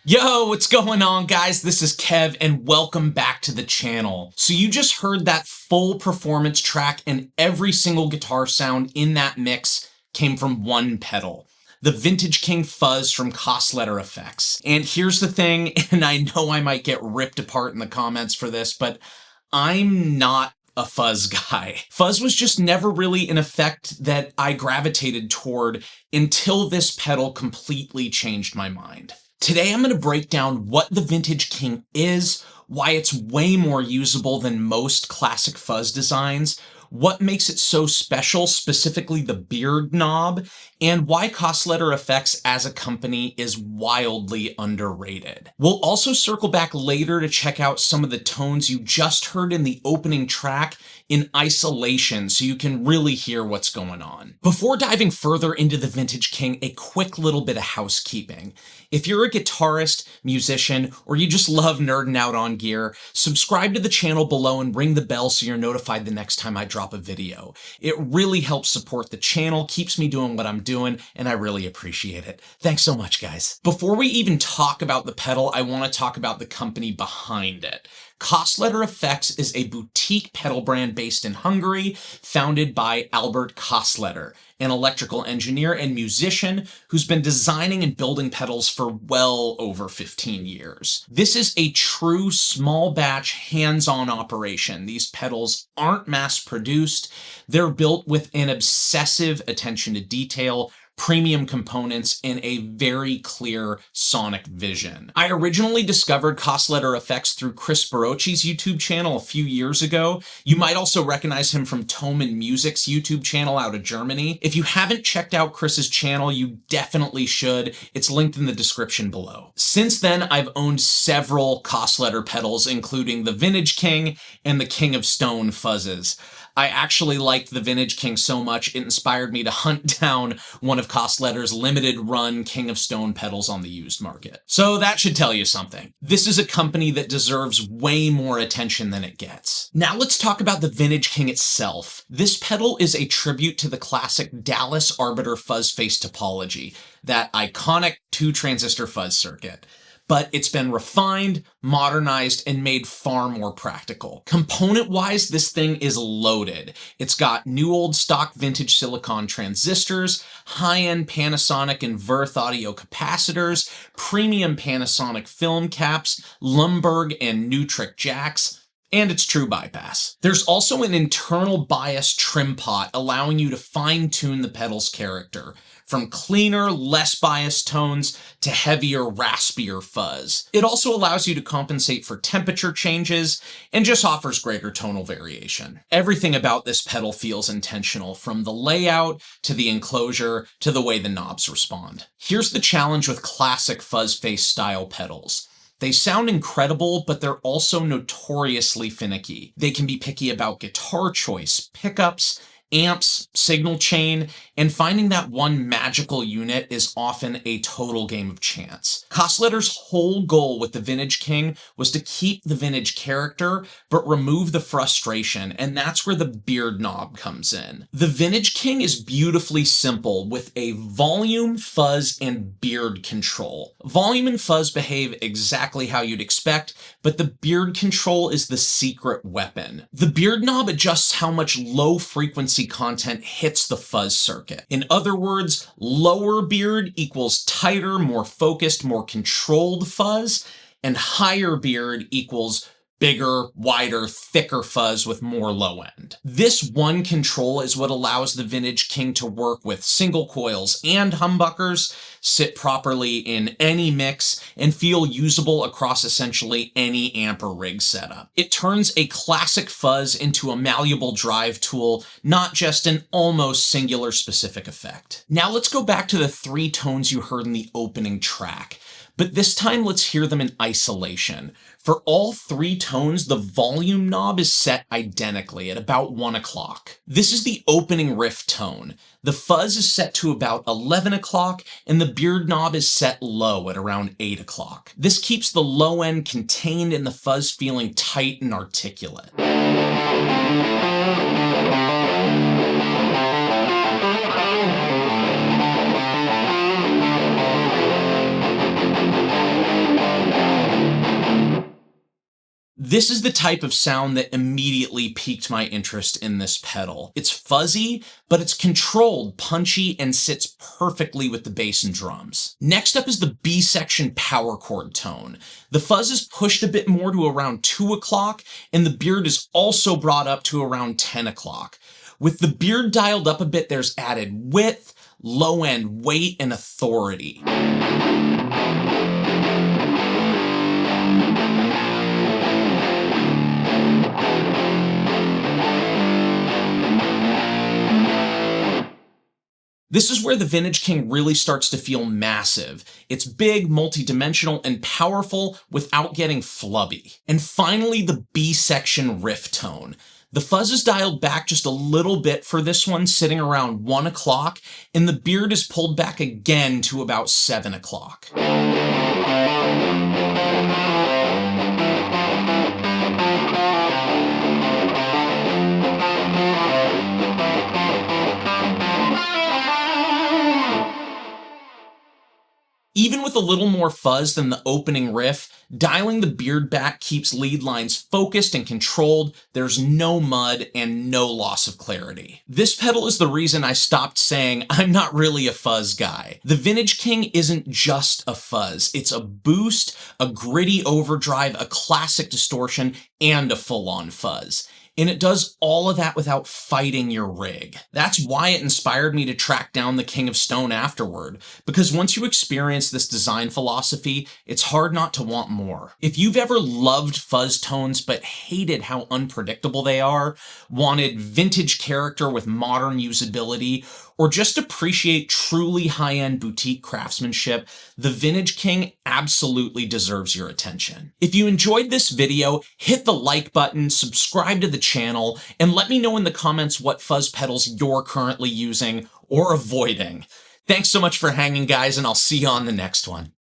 Yo, what's going on, guys? This is Kev and welcome back to the channel. So you just heard that full performance track and every single guitar sound in that mix came from one pedal. The Vintage King Fuzz from Kasleder Effects. And here's the thing, and I know I might get ripped apart in the comments for this, but I'm not a fuzz guy. Fuzz was just never really an effect that I gravitated toward until this pedal completely changed my mind. Today I'm going to break down what the Vintage King is, why it's way more usable than most classic fuzz designs, what makes it so special, specifically the beard knob, and why Kasleder Effects as a company is wildly underrated. We'll also circle back later to check out some of the tones you just heard in the opening track in isolation so you can really hear what's going on. Before diving further into the Vintage King, a quick little bit of housekeeping. If you're a guitarist, musician, or you just love nerding out on gear, subscribe to the channel below and ring the bell so you're notified the next time I drop a video. It really helps support the channel, keeps me doing what I'm doing, and I really appreciate it. Thanks so much, guys. Before we even talk about the pedal, I want to talk about the company behind it. Kasleder Effects is a boutique pedal brand based in Hungary, founded by Albert Kasleder, an electrical engineer and musician who's been designing and building pedals for well over 15 years. This is a true small batch, hands-on operation. These pedals aren't mass-produced. They're built with an obsessive attention to detail, premium components, and a very clear sonic vision. I originally discovered Kasleder Effects through Chris Barocci's YouTube channel a few years ago. You might also recognize him from Tome and Music's YouTube channel out of Germany. If you haven't checked out Chris's channel, you definitely should. It's linked in the description below. Since then, I've owned several Kasleder pedals, including the Vintage King and the King of Stone fuzzes. I actually liked the Vintage King so much, it inspired me to hunt down one of Kasleder's limited run King of Stone pedals on the used market. So that should tell you something. This is a company that deserves way more attention than it gets. Now let's talk about the Vintage King itself. This pedal is a tribute to the classic Dallas Arbiter Fuzz Face topology, that iconic 2-transistor fuzz circuit. But it's been refined, modernized, and made far more practical. Component-wise, this thing is loaded. It's got new old stock vintage silicon transistors, high-end Panasonic and Verth audio capacitors, premium Panasonic film caps, Lumberg and Neutrik jacks, and its true bypass. There's also an internal bias trim pot allowing you to fine-tune the pedal's character, from cleaner, less biased tones to heavier, raspier fuzz. It also allows you to compensate for temperature changes and just offers greater tonal variation. Everything about this pedal feels intentional, from the layout to the enclosure to the way the knobs respond. Here's the challenge with classic Fuzz Face-style pedals. They sound incredible, but they're also notoriously finicky. They can be picky about guitar choice, pickups, amps, signal chain, and finding that one magical unit is often a total game of chance. Kasleder's whole goal with the Vintage King was to keep the vintage character, but remove the frustration, and that's where the beard knob comes in. The Vintage King is beautifully simple, with a volume, fuzz, and beard control. Volume and fuzz behave exactly how you'd expect, but the beard control is the secret weapon. The beard knob adjusts how much low-frequency content hits the fuzz circuit. In other words, lower beard equals tighter, more focused, more controlled fuzz, and higher beard equals bigger, wider, thicker fuzz with more low end. This one control is what allows the Vintage King to work with single coils and humbuckers, sit properly in any mix, and feel usable across essentially any amp or rig setup. It turns a classic fuzz into a malleable drive tool, not just an almost singular specific effect. Now let's go back to the 3 tones you heard in the opening track. But this time, let's hear them in isolation. For all 3 tones, the volume knob is set identically at about 1 o'clock. This is the opening riff tone. The fuzz is set to about 11 o'clock, and the beard knob is set low at around 8 o'clock. This keeps the low end contained and the fuzz feeling tight and articulate. This is the type of sound that immediately piqued my interest in this pedal. It's fuzzy, but it's controlled, punchy, and sits perfectly with the bass and drums. Next up is the B section power chord tone. The fuzz is pushed a bit more to around 2 o'clock, and the beard is also brought up to around 10 o'clock. With the beard dialed up a bit, there's added width, low-end weight, and authority. This is where the Vintage King really starts to feel massive. It's big, multi-dimensional, and powerful without getting flubby. And finally, the B section riff tone. The fuzz is dialed back just a little bit for this one, sitting around 1 o'clock, and the beard is pulled back again to about 7 o'clock. Even with a little more fuzz than the opening riff, dialing the beard back keeps lead lines focused and controlled, there's no mud, and no loss of clarity. This pedal is the reason I stopped saying I'm not really a fuzz guy. The Vintage King isn't just a fuzz, it's a boost, a gritty overdrive, a classic distortion, and a full-on fuzz. And it does all of that without fighting your rig. That's why it inspired me to track down the King of Stone afterward, because once you experience this design philosophy, it's hard not to want more. If you've ever loved fuzz tones but hated how unpredictable they are, wanted vintage character with modern usability, or just appreciate truly high-end boutique craftsmanship, the Vintage King absolutely deserves your attention. If you enjoyed this video, hit the like button, subscribe to the channel, and let me know in the comments what fuzz pedals you're currently using or avoiding. Thanks so much for hanging, guys, and I'll see you on the next one.